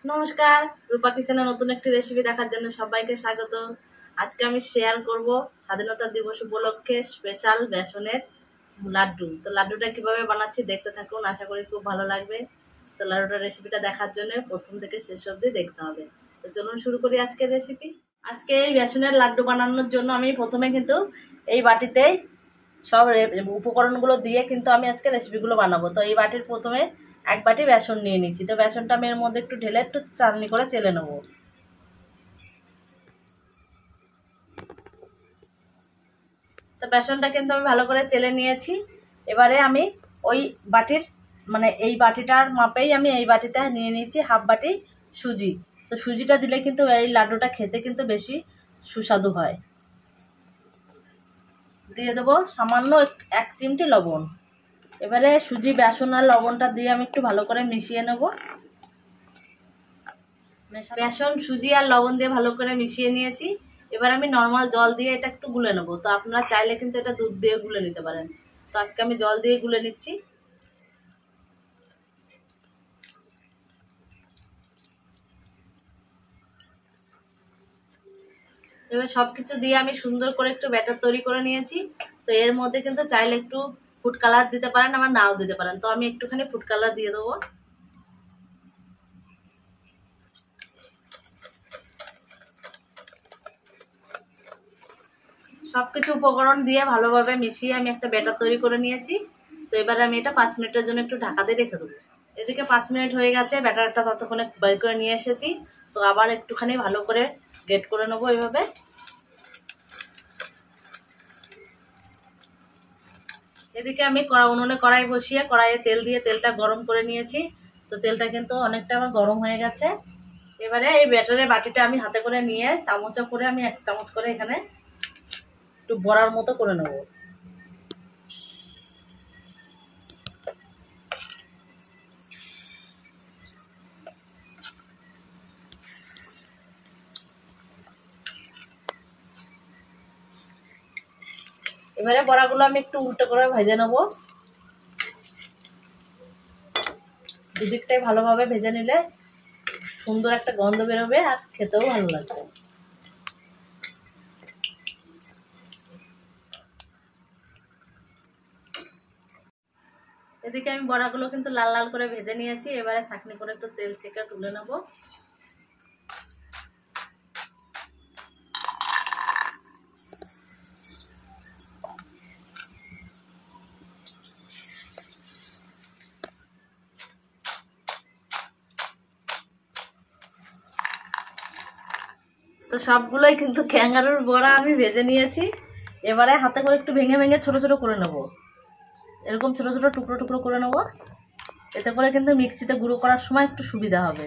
নমস্কার, রূপা কিচেনের নতুন একটি রেসিপি দেখার জন্য সবাইকে স্বাগত। আজকে আমি শেয়ার করব স্বাধীনতা দিবস উপলক্ষে স্পেশাল বেসনের লাড্ডু। তো লাড্ডুটা কিভাবে বানাচ্ছি দেখতে থাকুন, আশা করি খুব ভালো লাগবে। তো লাড্ডুটার রেসিপিটা দেখার জন্য প্রথম থেকে শেষ অবধি দেখতে হবে। তো চলুন শুরু করি আজকের রেসিপি। আজকে এই বেসনের লাড্ডু বানানোর জন্য আমি প্রথমে কিন্তু এই বাটিতে সব উপকরণগুলো দিয়ে কিন্তু আমি আজকে রেসিপিগুলো বানাবো। তো এই বাটির প্রথমে এক বাটি বেসন নিয়ে নিচ্ছি। তো বেসনটা আমি এর মধ্যে একটু ঢেলে একটু চালনি করে চেলে নেবো। তো বেসনটা কিন্তু আমি ভালো করে চেলে নিয়েছি। এবারে আমি ওই বাটির এই বাটিটার মাপেই আমি এই বাটিতে নিয়ে নিয়েছি হাফ বাটি সুজি। তো সুজিটা দিলে কিন্তু এই লাড্ডুটা খেতে কিন্তু বেশি সুস্বাদু হয়। দিয়ে দেবো সামান্য এক চিমটি লবণ। এবারে সুজি, বেসন আর লবণটা দিয়ে আমি একটু ভালো করে মিশিয়ে নেব। বেসন, সুজি আর লবণ দিয়ে ভালো করে মিশিয়ে নিয়েছি। এবার আমি নর্মাল জল দিয়ে এটা একটু গুলে নেবো। তো আপনারা চাইলে কিন্তু এটা দুধ দিয়ে গুলে নিতে পারেন। তো আজকে আমি জল দিয়ে গুলে নিচ্ছি। এবার সব কিছু দিয়ে আমি সুন্দর করে একটু ব্যাটার তৈরি করে নিয়েছি। তো এর মধ্যে কিন্তু চাইলে একটু ফুড কালার দিতে পারেন, আবার নাও দিতে পারেন। তো আমি একটুখানি ফুড কালার দিয়ে দেবো। সবকিছু উপকরণ দিয়ে ভালোভাবে মিশিয়ে আমি একটা ব্যাটার তৈরি করে নিয়েছি। তো এবারে আমি এটা 5 মিনিটের জন্য একটু ঢাকা দিয়ে রেখে দেবো। এদিকে 5 মিনিট হয়ে গেছে, ব্যাটারটা ততক্ষণে বের করে নিয়ে এসেছি। তো আবার একটুখানি ভালো করে গ্রেট করে নেবো এইভাবে। এদিকে আমি উনুনে কড়াই বসিয়ে কড়াইয়ে তেল দিয়ে তেলটা গরম করে নিয়েছি। তো তেলটা কিন্তু অনেকটা আমার গরম হয়ে গেছে। এবারে এই ব্যাটারের বাটিটা আমি হাতে করে নিয়ে চামচে করে আমি 1 চামচ করে এখানে একটু বড়ার মতো করে নেব। এবারে বড়াগুলো আমি একটু উল্টো করে ভেজে নেব। দুদিকটাই ভালোভাবে ভেজে নিলে সুন্দর একটা গন্ধ বেরোবে আর খেতেও ভালো লাগবে। এদিকে আমি বড়াগুলো কিন্তু লাল লাল করে ভেজে নিয়েছি। এবারে ছাঁকনি করে একটু তেল ছেঁকে তুলে নেব। তো সবগুলোই কিন্তু ক্যাঙ্গারুর বড়া আমি ভেজে নিয়েছি। এবারে হাতে করে একটু ভেঙে ভেঙে ছোট ছোট করে নেব। এরকম ছোট ছোট টুকরো টুকরো করে নেব। এতে করে কিন্তু মিক্সিতে গুঁড়ো করার সময় একটু সুবিধা হবে।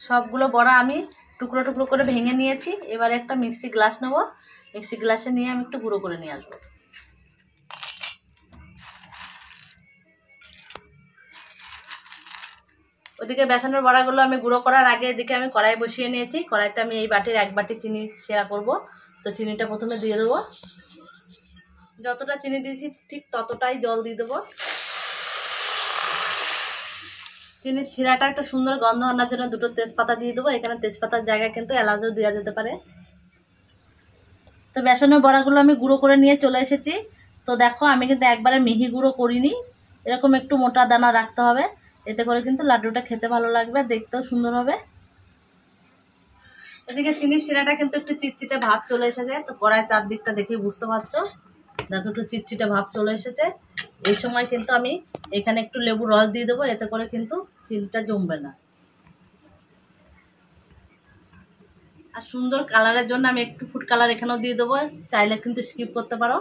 সবগুলো বড়া আমি টুকরো টুকরো করে ভেঙে নিয়েছি। এবারে একটা মিক্সি গ্লাস নেব। মিক্সি গ্লাসে নিয়ে আমি একটু গুঁড়ো করে নিয়ে আসবো। ওদিকে বেসনের বড়াগুলো আমি গুঁড়ো করার আগে এদিকে আমি কড়াই বসিয়ে নিয়েছি। কড়াইতে আমি এই বাটির 1 বাটি চিনি শেয়ার করব। তো চিনিটা প্রথমে দিয়ে দেবো। যতটা চিনি দিয়েছি ঠিক ততটাই জল দিয়ে দেবো। চিনির শিরাটা একটা সুন্দর গন্ধ আনার জন্য 2টো তেজপাতা দিয়ে দেবো। এখানে তেজপাতার জায়গায় কিন্তু এলাচও দেওয়া যেতে পারে। তো বেসনের বড়াগুলো আমি গুঁড়ো করে নিয়ে চলে এসেছি। তো দেখো আমি কিন্তু একবারে মিহি গুঁড়ো করিনি, এরকম একটু মোটা দানা রাখতে হবে। এতে করে কিন্তু লাড্ডুটা খেতে ভালো লাগবে, দেখতেও সুন্দর হবে। এদিকে চিনির শিরাটা কিন্তু একটু চিটচিটে ভাব চলে এসেছে। তো কড়াইয়ের চারদিকটা দেখে বুঝতে পারছো, দেখো একটু চিটচিটে ভাব চলে এসেছে। এই সময় কিন্তু আমি এখানে একটু লেবুর রস দিয়ে দেবো। এতে করে কিন্তু চিনিটা জমবে না। আর সুন্দর কালারের জন্য আমি একটু ফুড কালার এখানেও দিয়ে দেবো, চাইলে কিন্তু স্কিপ করতে পারো।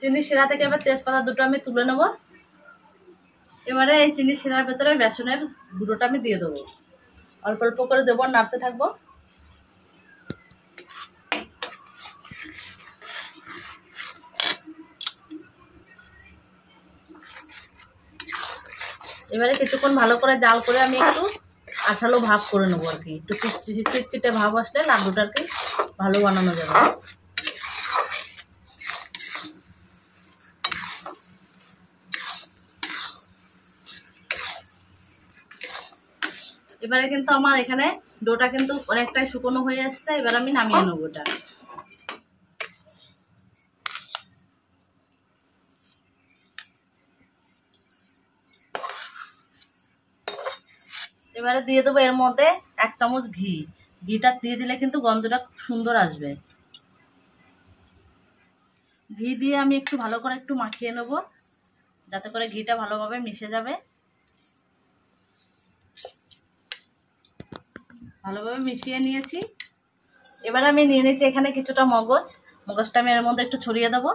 চিনির শিরা থেকে এবার তেজপাতা 2টো আমি তুলে নেব। এবারে এই চিনির শিরার ভেতরে বেসনের গুঁড়োটা আমি দিয়ে দেবো। অল্প অল্প করে দেবো, নাড়তে থাকবো। এবারে কিছুক্ষণ ভালো করে জাল করে আমি একটু আঠালো ভাব করে নেবো আর কি, একটু চিটচিটে ভাব আসলে লাড্ডুটাকে ভালো বানানো যাবে। এবারে কিন্তু আমার এখানে ডোটা কিন্তু অনেকটাই শুকনো হয়ে আসছে, এবার আমি নামিয়ে নেবো এটা। এবারে দিয়ে দেবো এর মধ্যে 1 চামচ ঘি। ঘিটা দিয়ে দিলে কিন্তু গন্ধটা খুব সুন্দর আসবে। ঘি দিয়ে আমি একটু ভালো করে একটু মাখিয়ে নেব, যাতে করে ঘিটা ভালোভাবে মিশে যাবে। ভালোভাবে মিশিয়ে নিয়েছি। এবার আমি নিয়ে নিচ্ছি এখানে কিছুটা মগজটা আমি এর মধ্যে একটু ছড়িয়ে দেবো।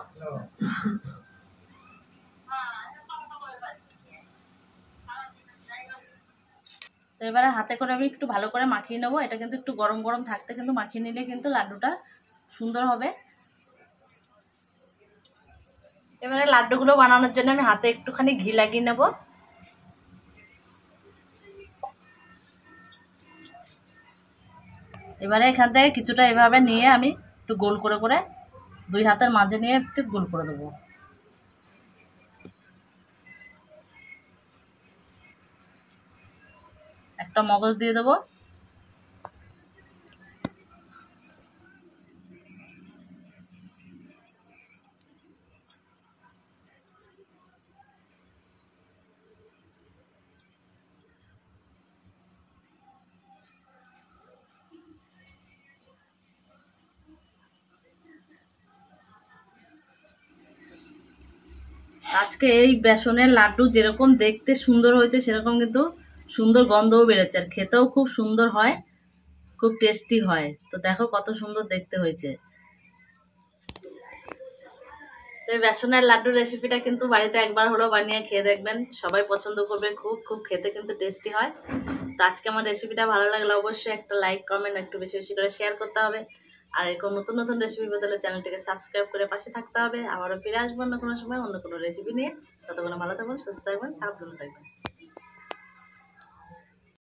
তো এবারে হাতে করে আমি একটু ভালো করে মাখিয়ে নেবো। এটা কিন্তু একটু গরম গরম থাকতে কিন্তু মাখিয়ে নিলে কিন্তু লাড্ডুটা সুন্দর হবে। এবারে লাড্ডুগুলো বানানোর জন্য আমি হাতে একটুখানি ঘি লাগিয়ে নেব। এবারে এখান থেকে কিছুটা এভাবে নিয়ে আমি একটু গোল করে করে 2 হাতের মাঝে নিয়ে একটু গোল করে দেবো। একটা মগজ দিয়ে দেবো। আজকে এই বেসনের লাড্ডু যেরকম দেখতে সুন্দর হয়েছে সেরকম কিন্তু সুন্দর গন্ধও বেড়েছে, আর খেতেও খুব সুন্দর হয়, খুব টেস্টি হয়। তো দেখো কত সুন্দর দেখতে হয়েছে। তো এই বেসনের লাড্ডুর রেসিপিটা কিন্তু বাড়িতে একবার হলেও বানিয়ে খেয়ে দেখবেন, সবাই পছন্দ করবে, খুব খুব খেতে কিন্তু টেস্টি হয়। তো আজকে আমার রেসিপিটা ভালো লাগলে অবশ্যই একটা লাইক কমেন্ট একটু বেশি বেশি করে শেয়ার করতে হবে। আর এরকম নতুন নতুন রেসিপি বদলে চ্যানেলটিকে সাবস্ক্রাইব করে পাশে থাকতে হবে। আবারও ফিরে আসবো অন্য কোনো সময় অন্য কোনো রেসিপি নিয়ে। ততক্ষণ ভালো থাকবেন, সুস্থ থাকবেন, সাবধানে থাকবেন।